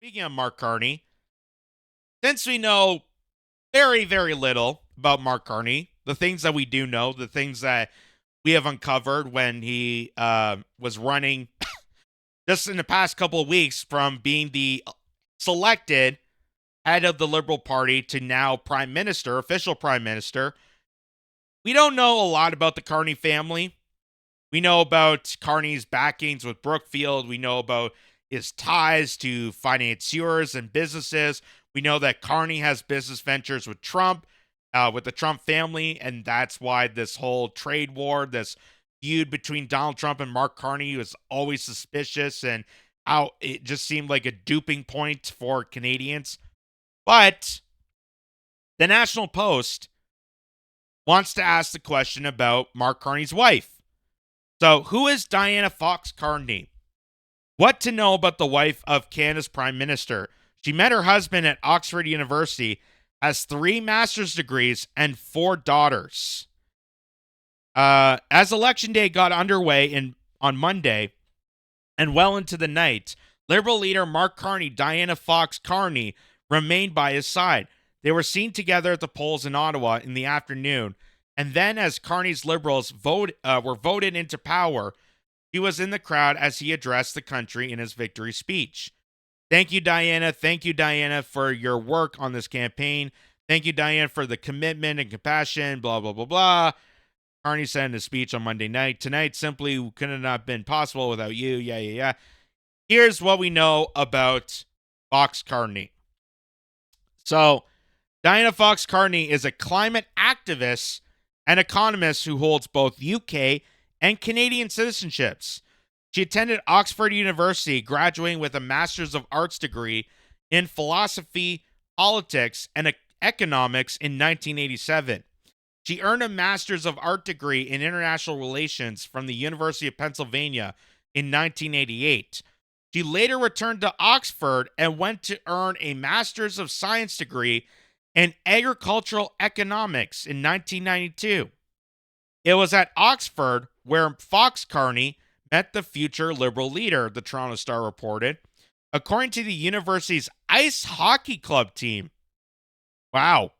Speaking of Mark Carney, since we know very, very little about Mark Carney, the things that we do know, the things that we have uncovered when he was running just in the past couple of weeks from being the selected head of the Liberal Party to now prime minister, official prime minister. We don't know a lot about the Carney family. We know about Carney's backings with Brookfield. We know about his ties to financiers and businesses. We know that Carney has business ventures with Trump, with the Trump family, and that's why this whole trade war, this feud between Donald Trump and Mark Carney was always suspicious and how it just seemed like a duping point for Canadians. But the National Post wants to ask the question about Mark Carney's wife. So, who is Diana Fox Carney? What to know about the wife of Canada's Prime Minister? She met her husband at Oxford University, has 3 master's degrees, and 4 daughters. As Election Day got underway on Monday and well into the night, Liberal leader Mark Carney, Diana Fox Carney, remained by his side. They were seen together at the polls in Ottawa in the afternoon, and then as Carney's Liberals were voted into power, he was in the crowd as he addressed the country in his victory speech. Thank you, Diana. Thank you, Diana, for your work on this campaign. Thank you, Diana, for the commitment and compassion, blah, blah, blah, blah. Carney said in his speech on Monday night, tonight simply couldn't have been possible without you. Yeah, yeah, yeah. Here's what we know about Fox Carney. So, Diana Fox Carney is a climate activist and economist who holds both UK and Canadian citizenships. She attended Oxford University, graduating with a Master's of Arts degree in philosophy, politics, and economics in 1987. She earned a Master's of Art degree in international relations from the University of Pennsylvania in 1988. She later returned to Oxford and went to earn a Master's of Science degree in agricultural economics in 1992. It was at Oxford where Fox Carney met the future Liberal leader, the Toronto Star reported. According to the university's ice hockey club team. Wow.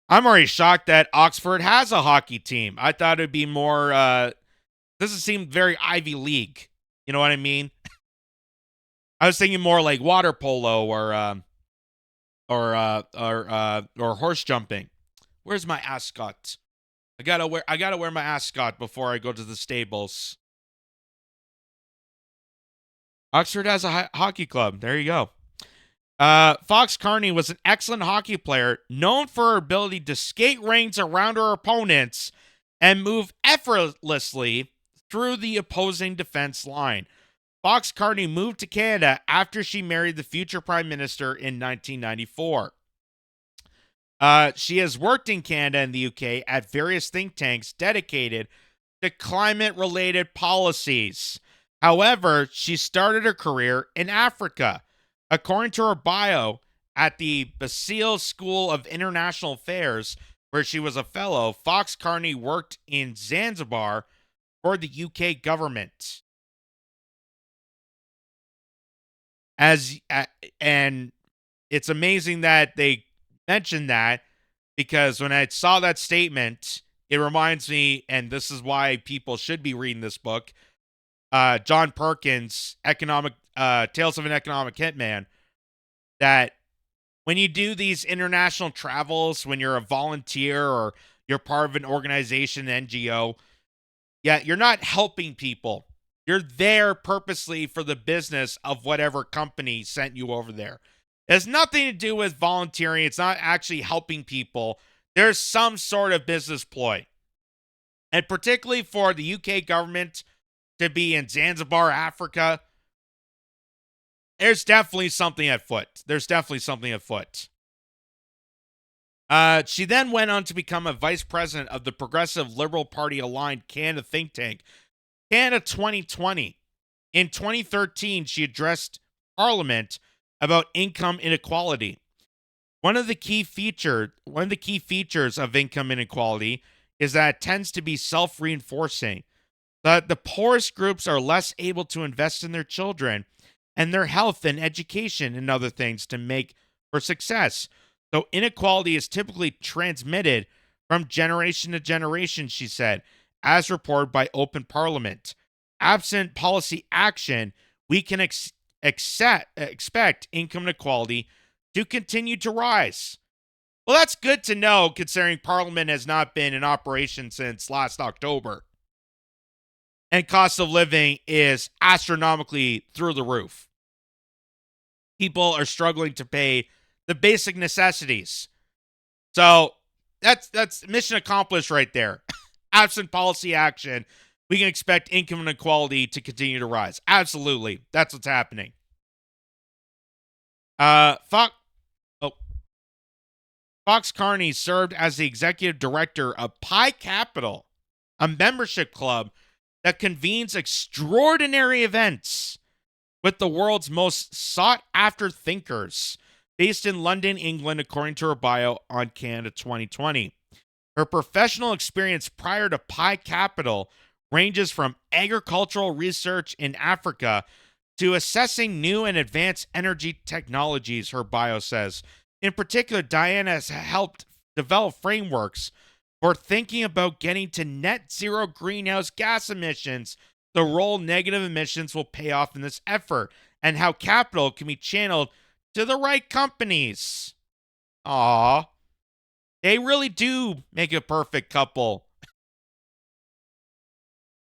I'm already shocked that Oxford has a hockey team. I thought it'd be more, doesn't seem very Ivy League. You know what I mean? I was thinking more like water polo or horse jumping. Where's my ascot? I gotta wear my ascot before I go to the stables. Oxford has a hockey club. There you go. Fox Carney was an excellent hockey player, known for her ability to skate rings around her opponents and move effortlessly through the opposing defense line. Fox Carney moved to Canada after she married the future prime minister in 1994. She has worked in Canada and the UK at various think tanks dedicated to climate-related policies. However, she started her career in Africa. According to her bio at the Basile School of International Affairs, where she was a fellow, Fox Carney worked in Zanzibar for the UK government. And it's amazing that they mentioned that, because when I saw that statement, it reminds me, and this is why people should be reading this book, John Perkins' Tales of an Economic Hitman, that when you do these international travels, when you're a volunteer or you're part of an organization, NGO, yeah, you're not helping people. You're there purposely for the business of whatever company sent you over there. It has nothing to do with volunteering. It's not actually helping people. There's some sort of business ploy. And particularly for the UK government to be in Zanzibar, Africa, there's definitely something at foot. She then went on to become a vice president of the Progressive Liberal Party aligned Canada think tank, Canada 2020. In 2013, she addressed Parliament about income inequality. One of the key features of income inequality is that it tends to be self-reinforcing. That the poorest groups are less able to invest in their children, and their health and education and other things to make for success. So inequality is typically transmitted from generation to generation, she said, as reported by Open Parliament. Absent policy action, we can expect income inequality to continue to rise. Well, that's good to know considering Parliament has not been in operation since last October. And cost of living is astronomically through the roof. People are struggling to pay the basic necessities. So that's mission accomplished right there. Absent policy action, we can expect income inequality to continue to rise. Absolutely. That's what's happening. Fox Carney served as the executive director of Pi Capital, a membership club that convenes extraordinary events with the world's most sought-after thinkers, based in London, England, according to her bio on Canada 2020. Her professional experience prior to Pi Capital ranges from agricultural research in Africa to assessing new and advanced energy technologies, her bio says. In particular, Diana has helped develop frameworks for thinking about getting to net zero greenhouse gas emissions, the role negative emissions will pay off in this effort, and how capital can be channeled to the right companies. Aww. They really do make a perfect couple.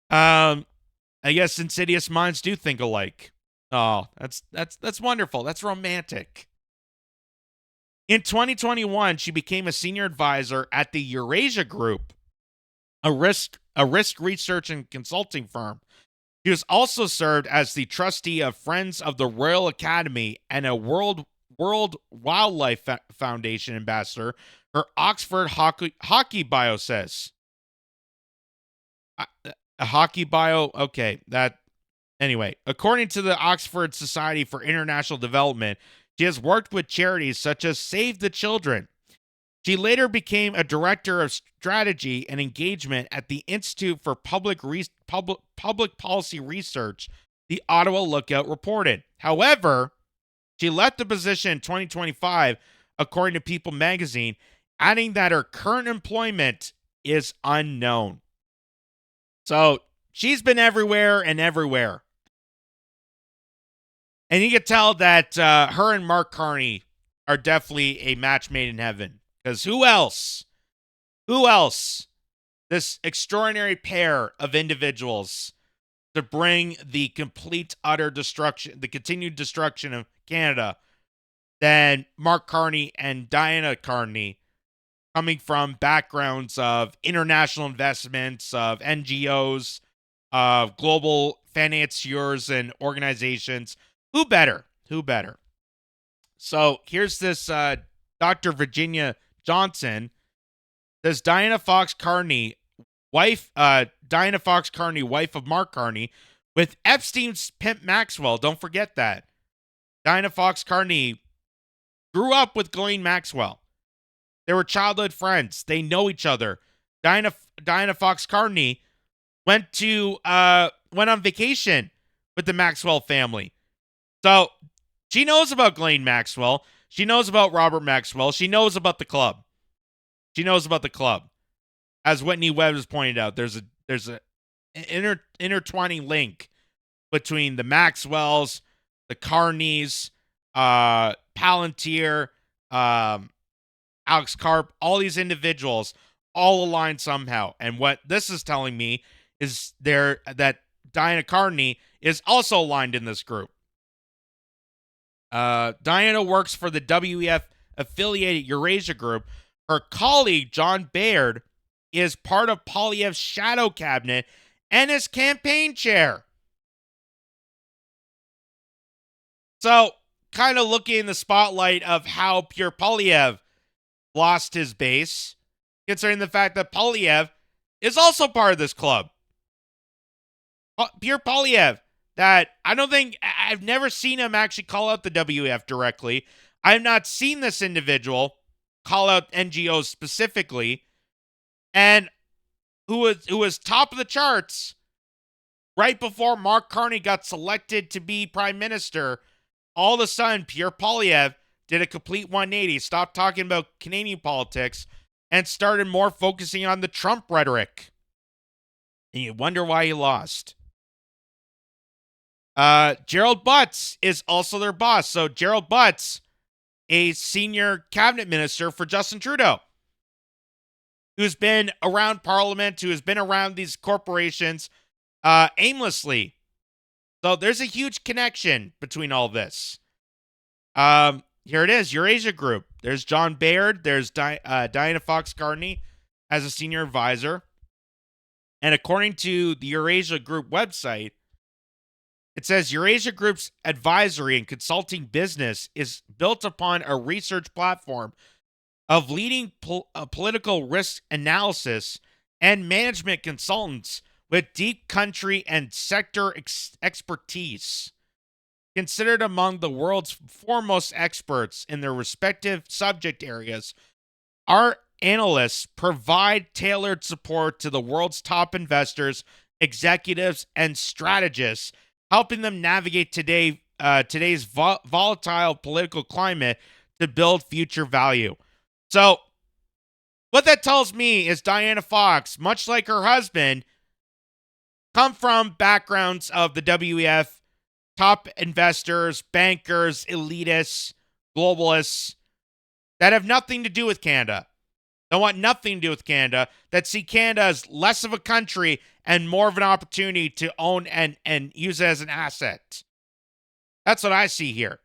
I guess Insidious minds do think alike. Oh, that's wonderful. That's romantic. In 2021, she became a senior advisor at the Eurasia Group, a risk research and consulting firm. She was also served as the trustee of Friends of the Royal Academy and a World Wildlife Foundation ambassador. Her Oxford hockey bio says. A hockey bio? Okay, anyway, according to the Oxford Society for International Development, she has worked with charities such as Save the Children. She later became a director of strategy and engagement at the Institute for Public Policy Research, the Ottawa Lookout reported. However, she left the position in 2025, according to People magazine, adding that her current employment is unknown. So she's been everywhere and everywhere. And you can tell that her and Mark Carney are definitely a match made in heaven. Because who else? This extraordinary pair of individuals to bring the complete, utter destruction, the continued destruction of Canada, than Mark Carney and Diana Carney, coming from backgrounds of international investments, of NGOs, of global financiers and organizations. Who better? So here's this Dr. Virginia Johnson. Says Diana Fox Carney, wife of Mark Carney, with Epstein's pimp Maxwell. Don't forget that. Diana Fox Carney grew up with Ghislaine Maxwell. They were childhood friends. They know each other. Diana Fox Carney went on vacation with the Maxwell family. So she knows about Ghislaine Maxwell. She knows about Robert Maxwell. She knows about the club. As Whitney Webb has pointed out, there's a intertwining link between the Maxwells, the Carneys, Palantir, Alex Karp, all these individuals all aligned somehow. And what this is telling me is that Diana Carney is also aligned in this group. Diana works for the WEF affiliated Eurasia Group. Her colleague, John Baird, is part of Poilievre's shadow cabinet and his campaign chair. So, kind of looking in the spotlight of how Pierre Poilievre lost his base, considering the fact that Poilievre is also part of this club. Pierre Poilievre, that I've never seen him actually call out the WEF directly. I have not seen this individual call out NGOs specifically, and who was top of the charts Right before Mark Carney got selected to be prime minister, all of a sudden, Pierre Poilievre did a complete 180, stopped talking about Canadian politics, and started more focusing on the Trump rhetoric. And you wonder why he lost. Gerald Butts is also their boss. So Gerald Butts, a senior cabinet minister for Justin Trudeau, who's been around Parliament, who has been around these corporations aimlessly. So there's a huge connection between all this. Here it is, Eurasia Group. There's John Baird. There's Diana Fox Carney as a senior advisor. And according to the Eurasia Group website, it says Eurasia Group's advisory and consulting business is built upon a research platform of leading political risk analysis and management consultants with deep country and sector expertise. Considered among the world's foremost experts in their respective subject areas, our analysts provide tailored support to the world's top investors, executives, and strategists, helping them navigate today's volatile political climate to build future value. So, what that tells me is Diana Fox, much like her husband, come from backgrounds of the WEF, top investors, bankers, elitists, globalists that have nothing to do with Canada. They want nothing to do with Canada, that see Canada as less of a country and more of an opportunity to own and use it as an asset. That's what I see here.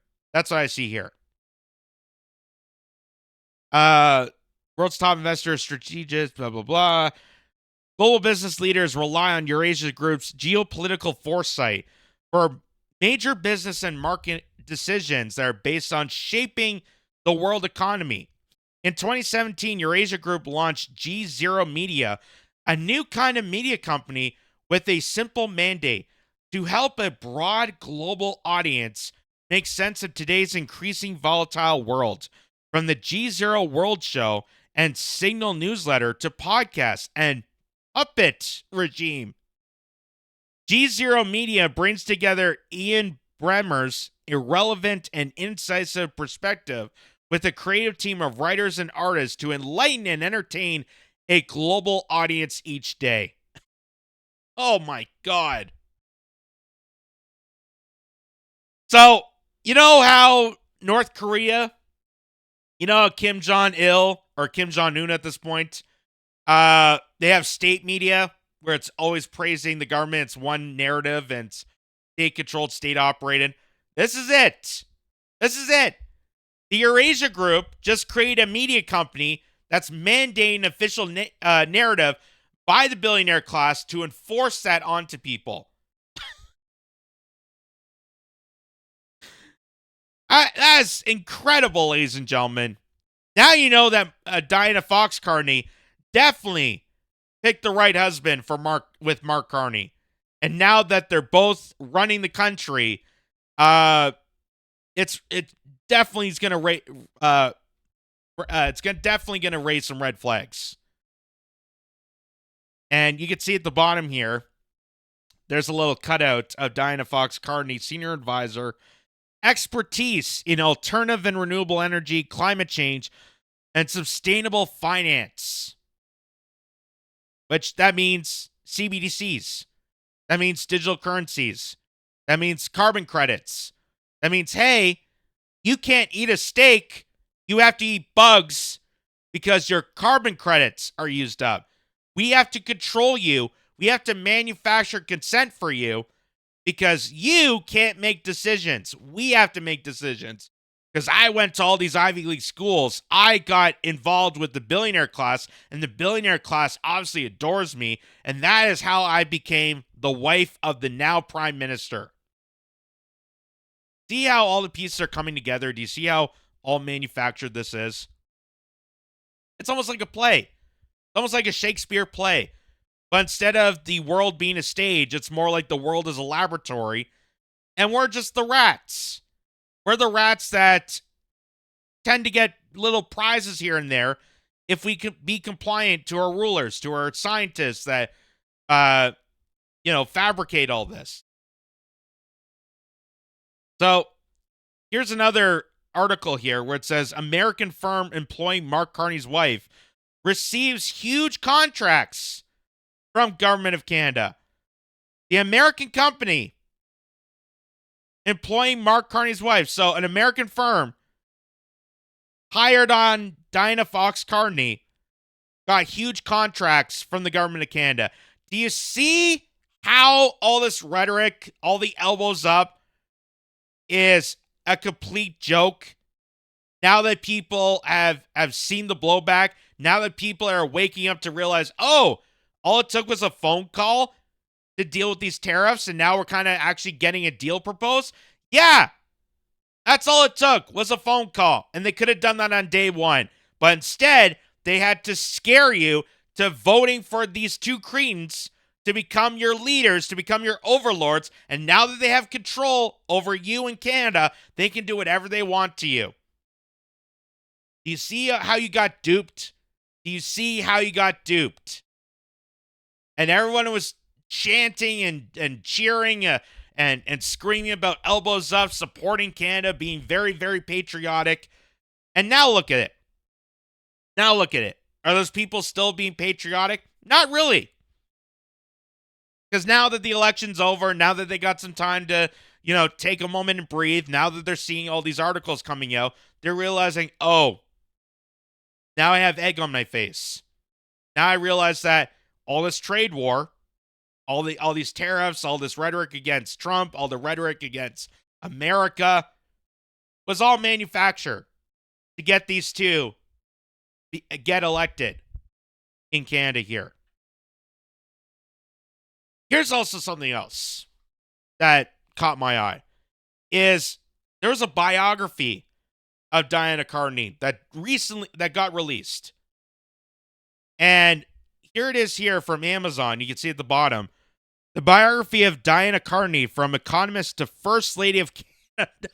World's top investors, strategists, blah, blah, blah. Global business leaders rely on Eurasia Group's geopolitical foresight for major business and market decisions that are based on shaping the world economy. In 2017, Eurasia Group launched G0 Media, a new kind of media company with a simple mandate to help a broad global audience make sense of today's increasing volatile world. From the G0 World Show and Signal newsletter to podcasts and puppet regime, G0 Media brings together Ian Bremmer's irrelevant and incisive perspective with a creative team of writers and artists to enlighten and entertain a global audience each day. Oh my God. So, you know how North Korea, Kim Jong-il or Kim Jong-un at this point, they have state media where it's always praising the government. It's one narrative and it's state-controlled, state-operated. This is it. The Eurasia Group just created a media company that's mandating official narrative by the billionaire class to enforce that onto people. That's incredible, ladies and gentlemen. Now you know that Diana Fox Carney definitely picked the right husband for Mark Carney. And now that they're both running the country, it's definitely going to raise some red flags. And you can see at the bottom here, there's a little cutout of Diana Fox Carney, senior advisor, expertise in alternative and renewable energy, climate change, and sustainable finance. Which that means CBDCs. That means digital currencies. That means carbon credits. That means, hey, you can't eat a steak. You have to eat bugs because your carbon credits are used up. We have to control you. We have to manufacture consent for you because you can't make decisions. We have to make decisions. Because I went to all these Ivy League schools. I got involved with the billionaire class, and the billionaire class obviously adores me, and that is how I became the wife of the now prime minister. See how all the pieces are coming together? Do you see how all manufactured this is? It's almost like a play. It's almost like a Shakespeare play. But instead of the world being a stage, it's more like the world is a laboratory, and we're just the rats. We're the rats that tend to get little prizes here and there if we could be compliant to our rulers, to our scientists that fabricate all this. So here's another article here where it says American firm employing Mark Carney's wife receives huge contracts from Government of Canada. The American company employing Mark Carney's wife, so an American firm hired on Diana Fox Carney, got huge contracts from the Government of Canada. Do you see how all this rhetoric, all the elbows up, is a complete joke? Now that people have seen the blowback, now that people are waking up to realize, oh, all it took was a phone call to deal with these tariffs, and now we're kind of actually getting a deal proposed? Yeah, that's all it took was a phone call, and they could have done that on day one. But instead, they had to scare you to voting for these two cretins to become your leaders, to become your overlords, and now that they have control over you in Canada, they can do whatever they want to you. Do you see how you got duped? Do you see how you got duped? And everyone was chanting and cheering and screaming about elbows up, supporting Canada, being very, very patriotic. And now look at it. Now look at it. Are those people still being patriotic? Not really. Because now that the election's over, now that they got some time to, take a moment and breathe, now that they're seeing all these articles coming out, they're realizing, oh, now I have egg on my face. Now I realize that all this trade war, all these tariffs, all this rhetoric against Trump, all the rhetoric against America was all manufactured to get these two get elected in Canada here. Here's also something else that caught my eye. Is there was a biography of Diana Carney that got released. And here it is here from Amazon. You can see at the bottom. The biography of Diana Carney, from economist to First Lady of Canada.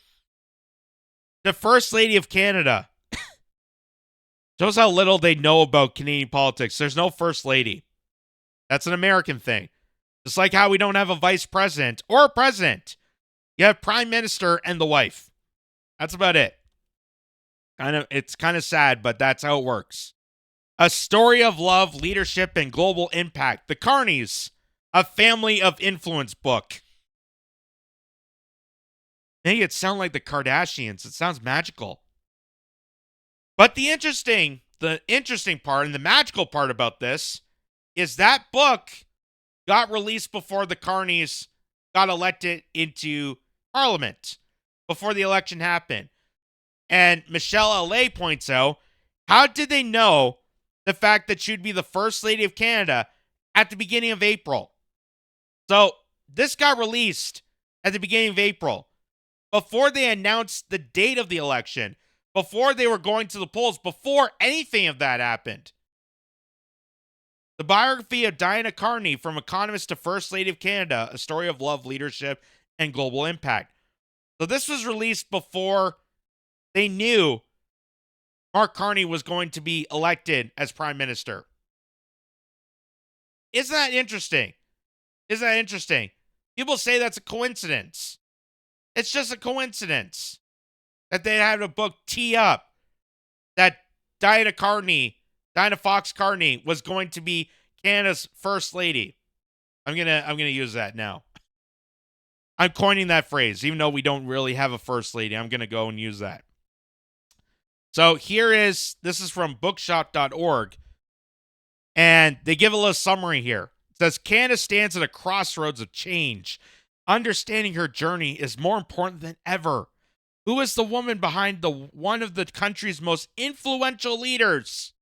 The First Lady of Canada. Shows how little they know about Canadian politics. There's no First Lady. That's an American thing. Just like how we don't have a vice president or a president. You have prime minister and the wife. That's about it. It's kind of sad, but that's how it works. A story of love, leadership, and global impact. The Carneys, a family of influence book. Make it sound like the Kardashians. It sounds magical. But the interesting part and the magical part about this is that book got released before the Carneys got elected into Parliament, before the election happened. And Michelle L.A. points out, how did they know the fact that she'd be the First Lady of Canada at the beginning of April? So this got released at the beginning of April, before they announced the date of the election, before they were going to the polls, before anything of that happened. The biography of Diana Carney, from economist to First Lady of Canada, a story of love, leadership, and global impact. So this was released before they knew Mark Carney was going to be elected as Prime Minister. Isn't that interesting? Isn't that interesting? People say that's a coincidence. It's just a coincidence that they had a book tee up that Diana Fox Carney was going to be Canada's First Lady. I'm gonna use that now. I'm coining that phrase, even though we don't really have a First Lady. I'm gonna go and use that. So this is from bookshop.org, and they give a little summary here. It says, Canada stands at a crossroads of change. Understanding her journey is more important than ever. Who is the woman behind one of the country's most influential leaders?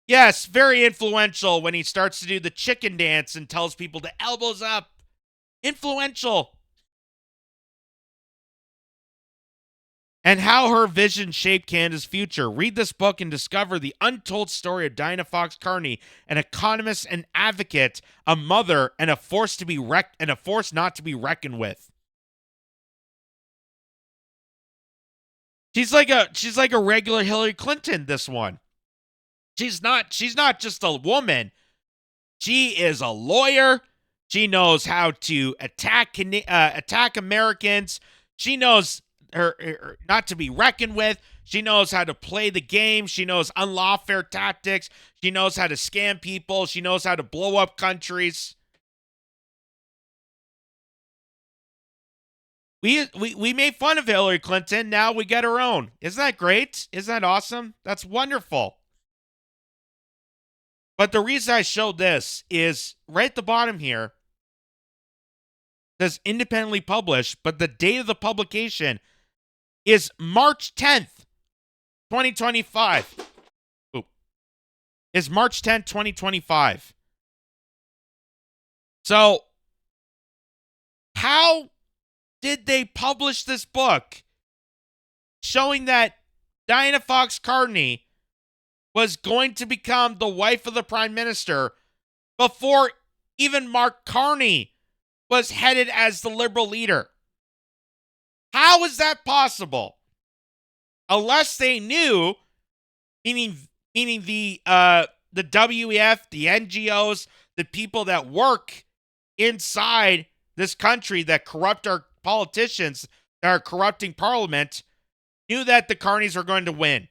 Yes, very influential when he starts to do the chicken dance and tells people to elbows up. Influential. And how her vision shaped Canada's future. Read this book and discover the untold story of Diana Fox Carney, an economist and advocate, a mother, and a force not to be reckoned with. She's like a regular Hillary Clinton, this one. She's not just a woman. She is a lawyer. She knows how to attack Americans. She knows her not to be reckoned with. She knows how to play the game. She knows unlawful tactics. She knows how to scam people. She knows how to blow up countries. We made fun of Hillary Clinton. Now we get our own. Isn't that great? Isn't that awesome? That's wonderful. But the reason I showed this is right at the bottom here. It says independently published, but the date of the publication is March 10th, 2025. Ooh. Is March 10th, 2025. So, how did they publish this book showing that Diana Fox Carney was going to become the wife of the prime minister before even Mark Carney was headed as the liberal leader? How is that possible? Unless they knew, meaning the WEF, the NGOs, the people that work inside this country that corrupt our politicians, that are corrupting parliament, knew that the Carneys were going to win.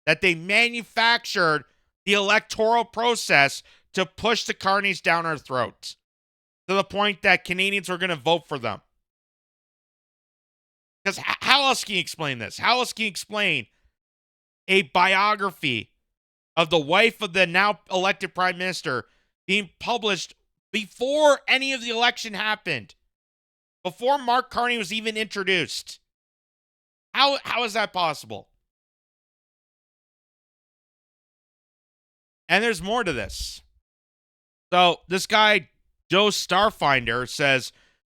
That they manufactured the electoral process to push the Carneys down our throats to the point that Canadians were going to vote for them. Because how else can you explain this? How else can you explain a biography of the wife of the now elected prime minister being published before any of the election happened? Before Mark Carney was even introduced? How is that possible? And there's more to this. So this guy, Joe Starfinder, says,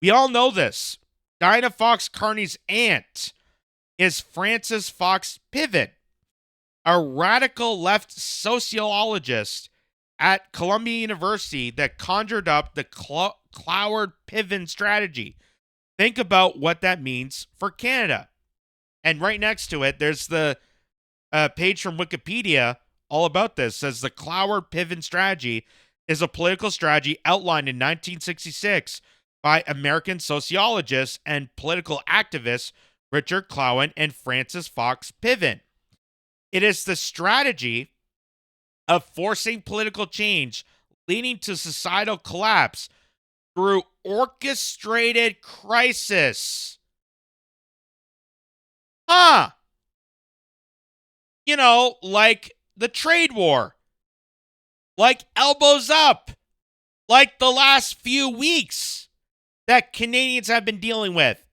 we all know this. Diana Fox Carney's aunt is Frances Fox Piven, a radical left sociologist at Columbia University that conjured up the Cloward-Piven strategy. Think about what that means for Canada. And right next to it, there's the page from Wikipedia all about this. It says the Cloward-Piven strategy is a political strategy outlined in 1966 by American sociologists and political activists Richard Clowen and Frances Fox Piven. It is the strategy of forcing political change leading to societal collapse through orchestrated crisis. You know, like the trade war, like elbows up, like the last few weeks that Canadians have been dealing with.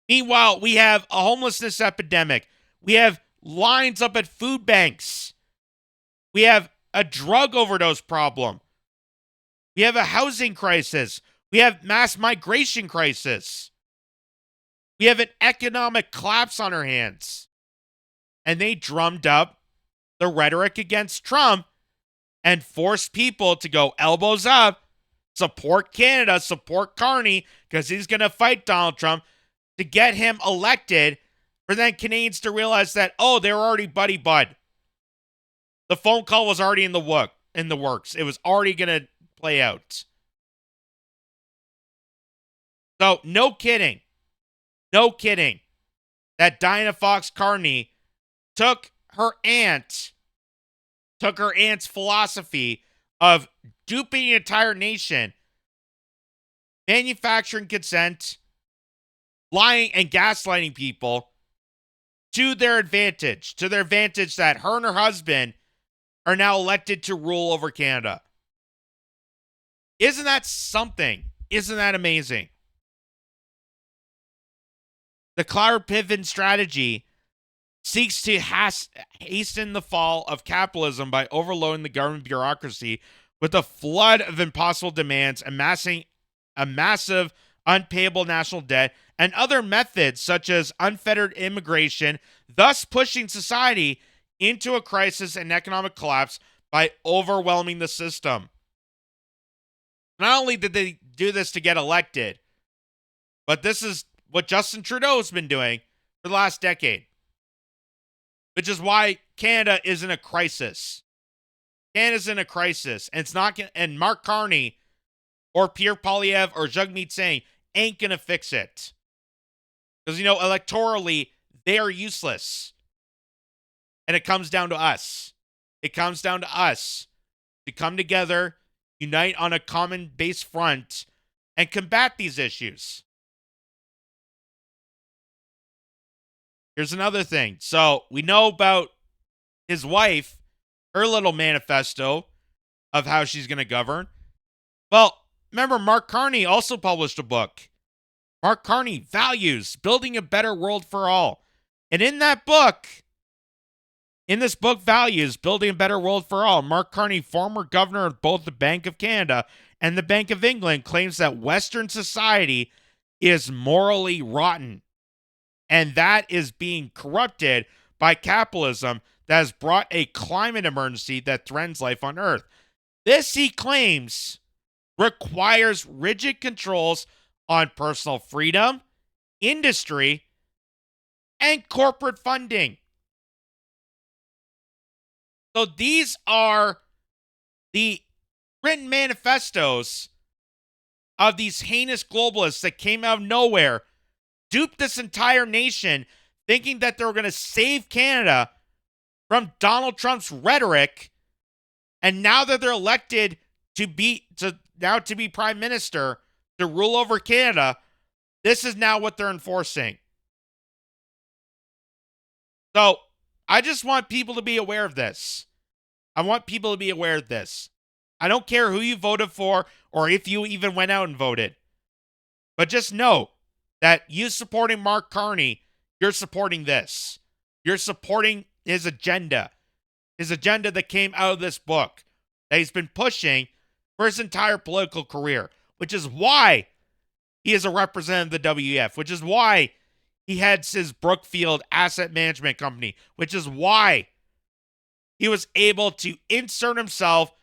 Meanwhile, we have a homelessness epidemic. We have lines up at food banks. We have a drug overdose problem. We have a housing crisis. We have mass migration crisis. We have an economic collapse on our hands. And they drummed up the rhetoric against Trump and forced people to go elbows up, support Canada, support Carney, because he's going to fight Donald Trump to get him elected, for then Canadians to realize that, oh, they were already buddy-bud. The phone call was already in the works. It was already going to play out. So, no kidding, that Diana Fox Carney took her aunt's philosophy of duping the entire nation, manufacturing consent, lying and gaslighting people to their advantage that her and her husband are now elected to rule over Canada. Isn't that something? Isn't that amazing? The Cloward-Piven strategy seeks to hasten the fall of capitalism by overloading the government bureaucracy with a flood of impossible demands, amassing a massive unpayable national debt, and other methods such as unfettered immigration, thus pushing society into a crisis and economic collapse by overwhelming the system. Not only did they do this to get elected, but this is what Justin Trudeau has been doing for the last decade, which is why Canada is in a crisis. Canada's in a crisis, and it's not gonna, and Mark Carney or Pierre Poilievre or Jagmeet Singh ain't gonna fix it. Because, electorally, they are useless. And it comes down to us. It comes down to us to come together, unite on a common base front, and combat these issues. Here's another thing. So we know about his wife, her little manifesto of how she's going to govern. Well, remember, Mark Carney also published a book. Mark Carney, Values, Building a Better World for All. And in that book, in this book, Values, Building a Better World for All, Mark Carney, former governor of both the Bank of Canada and the Bank of England, claims that Western society is morally rotten. And that is being corrupted by capitalism that has brought a climate emergency that threatens life on Earth. This, he claims, requires rigid controls on personal freedom, industry, and corporate funding. So these are the written manifestos of these heinous globalists that came out of nowhere, duped this entire nation, thinking that they were going to save Canada from Donald Trump's rhetoric, and now that they're elected to be prime minister, to rule over Canada, this is now what they're enforcing. So I just want people to be aware of this. I want people to be aware of this. I don't care who you voted for or if you even went out and voted. But just know that you supporting Mark Carney, you're supporting this. You're supporting his agenda. His agenda that came out of this book that he's been pushing for his entire political career, which is why he is a representative of the WEF, which is why he heads his Brookfield Asset Management Company, which is why he was able to insert himself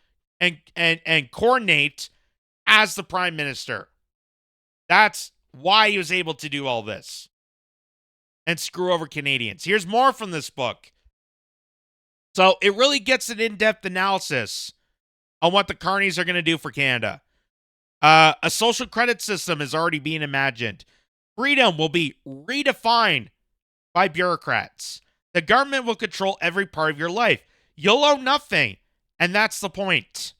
and coordinate as the prime minister. That's why he was able to do all this and screw over Canadians. Here's more from this book. So it really gets an in-depth analysis on what the Carneys are going to do for Canada. A social credit system is already being imagined. Freedom will be redefined by bureaucrats. The government will control every part of your life. You'll own nothing, and that's the point.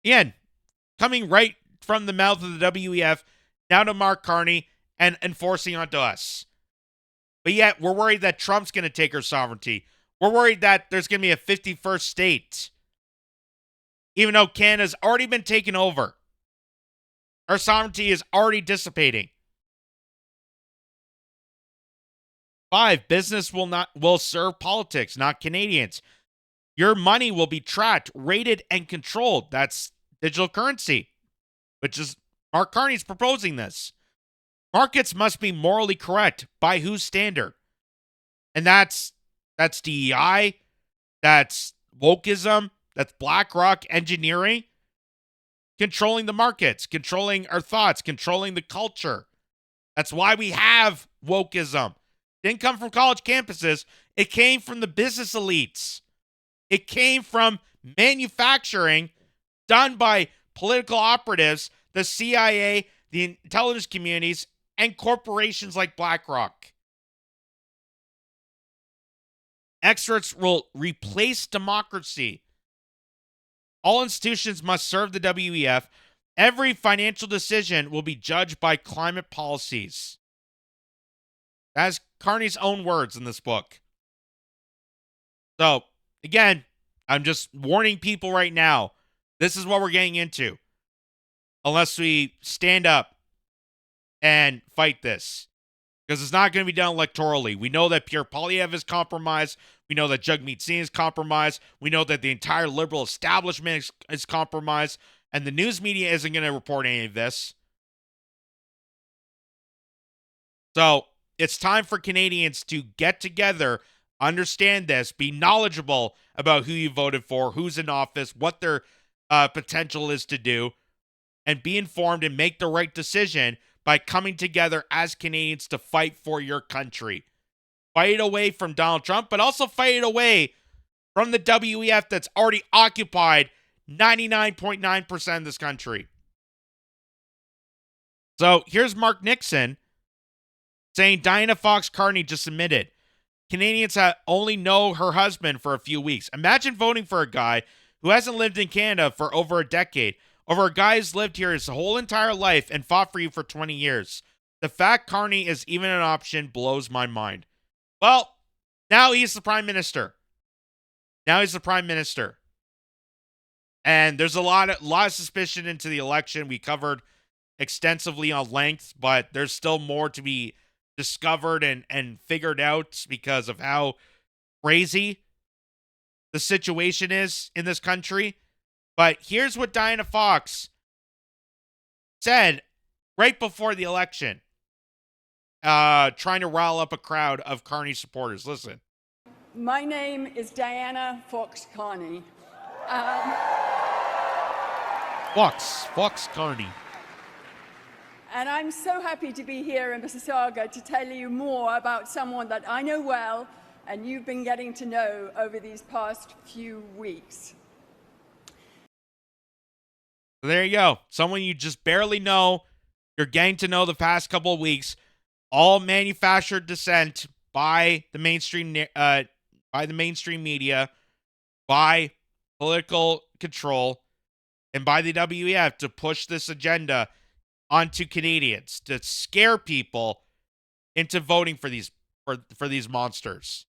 Again, coming right from the mouth of the WEF down to Mark Carney and enforcing onto us. But yet, we're worried that Trump's going to take our sovereignty. We're worried that there's going to be a 51st state, even though Canada's already been taken over. Our sovereignty is already dissipating. 5, business will serve politics, not Canadians. Your money will be tracked, rated, and controlled. That's digital currency, which is Mark Carney's proposing this. Markets must be morally correct. By whose standard? And that's DEI, that's wokeism, that's BlackRock engineering, controlling the markets, controlling our thoughts, controlling the culture. That's why we have wokeism. Didn't come from college campuses. It came from the business elites. It came from manufacturing done by political operatives, the CIA, the intelligence communities, and corporations like BlackRock. Experts will replace democracy. All institutions must serve the WEF. Every financial decision will be judged by climate policies. That's Carney's own words in this book. So, again, I'm just warning people right now. This is what we're getting into. Unless we stand up and fight this. Because it's not going to be done electorally. We know that Pierre Poilievre is compromised. We know that Jagmeet Singh is compromised. We know that the entire liberal establishment is compromised. And the news media isn't going to report any of this. So, it's time for Canadians to get together, understand this, be knowledgeable about who you voted for, who's in office, what their potential is to do, and be informed and make the right decision by coming together as Canadians to fight for your country. Fight it away from Donald Trump, but also fight it away from the WEF that's already occupied 99.9% of this country. So here's Mark Nixon saying Diana Fox Carney just admitted Canadians only know her husband for a few weeks. Imagine voting for a guy who hasn't lived in Canada for over a decade, over a guy who's lived here his whole entire life and fought for you for 20 years. The fact Carney is even an option blows my mind. Well, now he's the prime minister. And there's a lot of suspicion into the election. We covered extensively on length, but there's still more to be discovered and figured out because of how crazy the situation is in this country. But here's what Diana Fox said right before the election, trying to rile up a crowd of Carney supporters. Listen. My name is Diana Fox Carney. Fox Carney. And I'm so happy to be here in Mississauga to tell you more about someone that I know well and you've been getting to know over these past few weeks. So there you go. Someone you just barely know. You're getting to know the past couple of weeks. All manufactured dissent by the mainstream media, by political control, and by the WEF to push this agenda onto Canadians to scare people into voting for these monsters.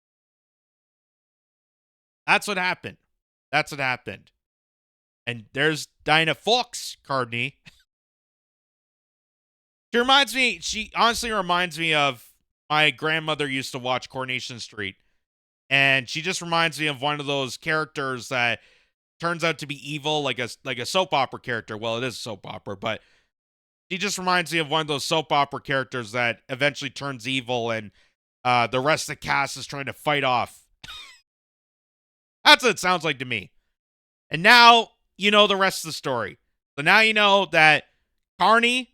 That's what happened. And there's Diana Fox Carney. She honestly reminds me of my grandmother used to watch Coronation Street. And she just reminds me of one of those characters that turns out to be evil, like a soap opera character. Well, it is a soap opera, but she just reminds me of one of those soap opera characters that eventually turns evil and the rest of the cast is trying to fight off. That's what it sounds like to me. And now you know the rest of the story. So now you know that Carney,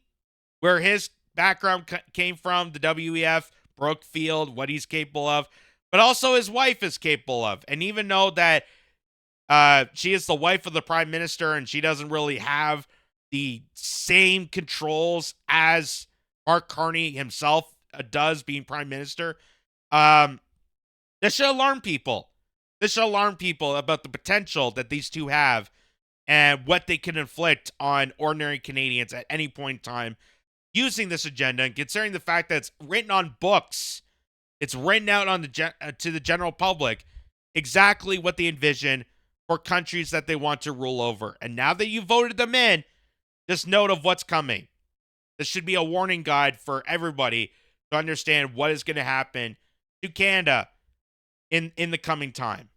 where his background came from, the WEF, Brookfield, what he's capable of, but also his wife is capable of. And even though that she is the wife of the prime minister and she doesn't really have the same controls as Mark Carney himself does being prime minister, this should alarm people. This should alarm people about the potential that these two have and what they can inflict on ordinary Canadians at any point in time using this agenda, and considering the fact that it's written on books, it's written out on to the general public exactly what they envision for countries that they want to rule over. And now that you voted them in, just note of what's coming. This should be a warning guide for everybody to understand what is going to happen to Canada in the coming time.